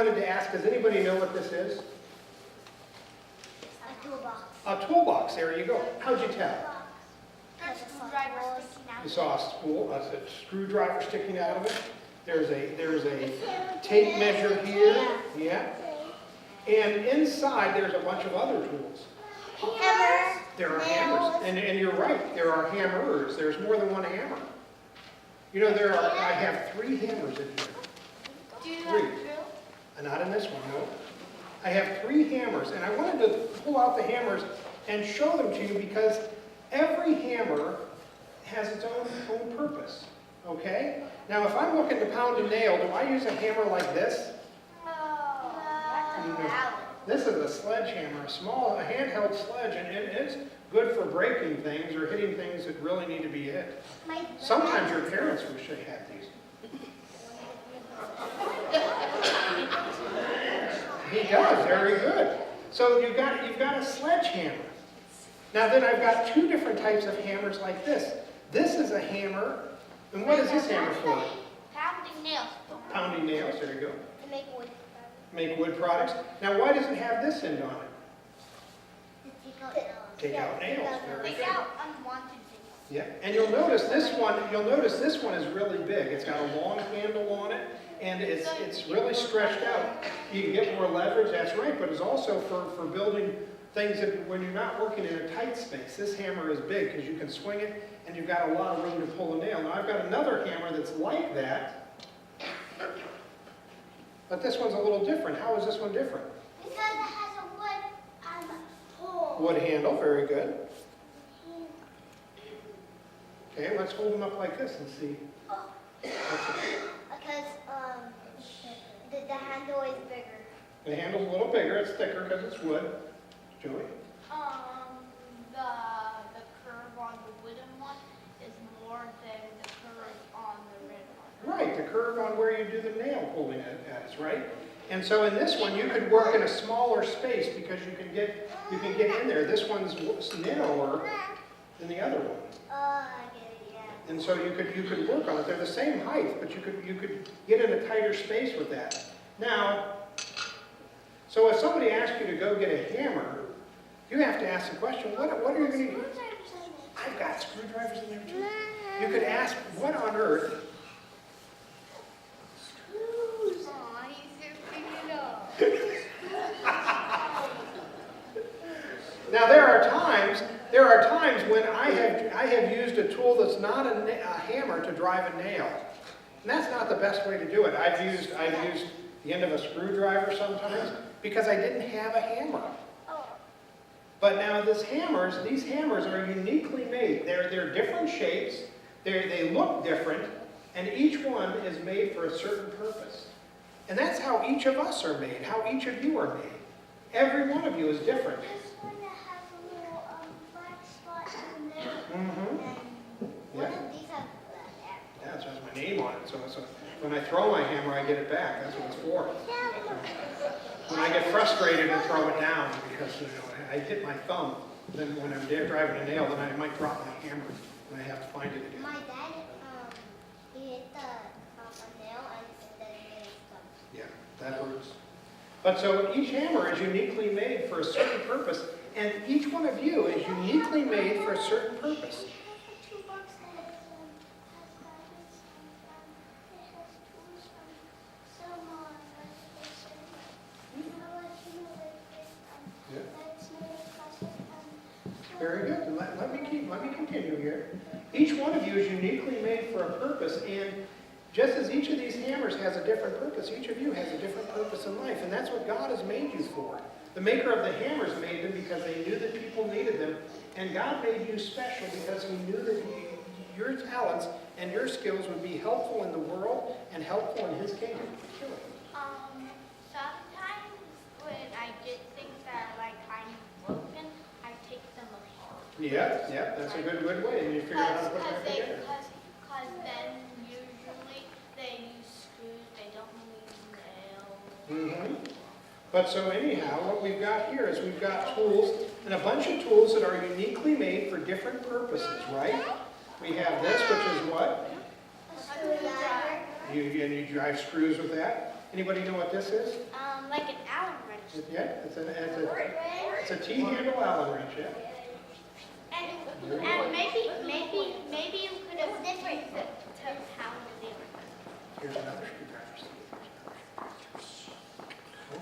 wanted to ask, does anybody know what this is? A toolbox. A toolbox, there you go. How'd you tell? There's a screwdriver sticking out. You saw a screwdriver sticking out of it. There's a tape measure here. Yeah. And inside there's a bunch of other tools. Hammers. There are hammers. And you're right, there are hammers. There's more than one hammer. You know, I have 3 hammers in here. Do you 3. have a drill? Not in this one, no. I have 3 hammers, and I wanted to pull out the hammers and show them to you because every hammer has its own purpose, okay? Now, if I'm looking to pound a nail, do I use a hammer like this? No. That's a mallet. This is a sledgehammer, a handheld sledge, and it's good for breaking things or hitting things that really need to be hit. Sometimes your parents wish they had these. He does, very good. So you've got a sledgehammer. Now then I've got 2 different types of hammers like this. This is a hammer, and what is this hammer for? Pounding nails. Pounding nails, there you go. To make wood. Make wood products. Now why does it have this end on it? To take out nails. Take out nails, very Take good. out unwanted things. Yeah, and you'll notice this one is really big. It's got a long handle on it, and it's really stretched out. You can get more leverage, that's right, but it's also for building things that when you're not working in a tight space. This hammer is big because you can swing it, and you've got a lot of room to pull a nail. Now I've got another hammer that's like that, but this one's a little different. How is this one different? Because it has a wood pole. Wood handle, very good. Okay, let's hold them up like this and see. Because the handle is bigger. The handle's a little bigger, it's thicker because it's wood. Joey? The curve on the wooden one is more than the curve on the red one. Right, the curve on where you do the nail pulling at is right. And so in this one, you could work in a smaller space because you can get in there. This one's narrower than the other one. I get it, yeah. And so you could work on it. They're the same height, but you could get in a tighter space with that. Now, so if somebody asks you to go get a hammer, you have to ask the question, what are you going to use? I've got screwdrivers in there too. You could ask, what on earth? Screws. Aw, he's here figured it out. Now there are times when I have used a tool that's not a hammer to drive a nail. And that's not the best way to do it. I've used the end of a screwdriver sometimes because I didn't have a hammer. But now these hammers are uniquely made. They're different shapes, they look different, and each one is made for a certain purpose. And that's how each of us are made, how each of you are made. Every one of you is different. This one that has a little black spot in there. Mm-hmm. And one of these have that. Yeah, it has my name on it, so when I throw my hammer, I get it back. That's what it's for. When I get frustrated and throw it down because I hit my thumb, then when I'm driving a nail, then I might drop my hammer and I have to find it again. My dad, he hit a nail and then he hit his thumb. Yeah, that hurts. But so each hammer is uniquely made for a certain purpose, and each one of you is uniquely made for a certain purpose. Very good. And let me continue here. Each one of you is uniquely made for a purpose, and just as each of these hammers has a different purpose, each of you has a different purpose in life, and that's what God has made you for. The maker of the hammers made them because they knew that people needed them, and God made you special because He knew that your talents and your skills would be helpful in the world and helpful in His kingdom. Sure. Sometimes when I get things that are like kind of broken, I take them apart. Yeah, that's a good way, and you figure out how to put them together. Because then usually they use screws, they don't use nails. Mm-hmm. But so anyhow, what we've got here is we've got tools, and a bunch of tools that are uniquely made for different purposes, right? We have this, which is what? A screwdriver. You drive screws with that. Anybody know what this is? Like an Allen wrench. Yeah, it's a T-handle Allen wrench, yeah. And maybe you could have used it to pound the other. Here's another screwdriver.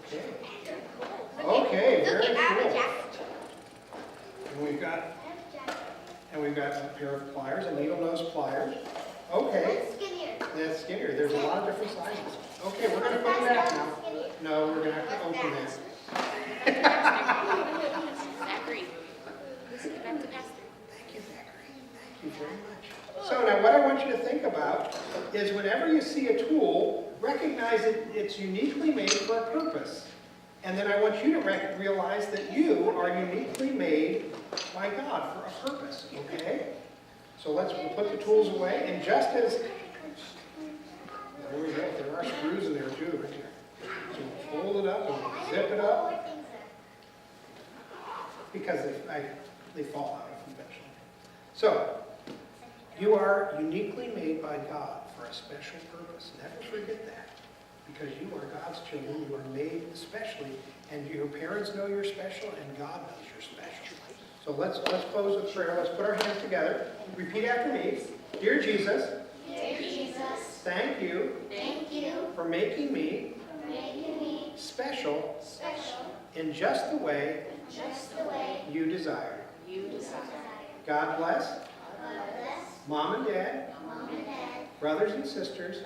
Okay. Okay, Look very at our cool. jacket. And we've got a pair of pliers, a needle nose pliers. Okay, Skinnier. that's skinnier. There's a lot of different sizes. Okay, we're going to put it back now. No, we're going to have to open that. Zachary. Listen back to Pastor. Thank you, Zachary. Thank you very much. So now what I want you to think about is whenever you see a tool, recognize that it's uniquely made for a purpose. And then I want you to realize that you are uniquely made by God for a purpose, okay? So we'll put the tools away, and just as, there we go, there are screws in there too, right there. So we'll fold it up and zip it up, because they fall out eventually. So, you are uniquely made by God for a special purpose. Never forget that. Because you are God's children, you are made specially, and your parents know you're special, and God knows you're special. So let's close with prayer. Let's put our hands together. Repeat after me. Dear Jesus, thank you for making me special in just the way you desire. God bless Mom and Dad, brothers and sisters,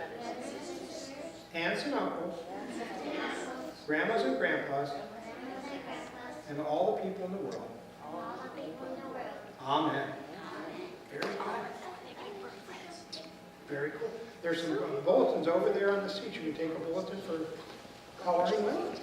aunts and uncles, grandmas and grandpas, and all the people in the world. Amen. Very cool. Very cool. There's some bulletins over there on the seat. You can take a bulletin for coloring with.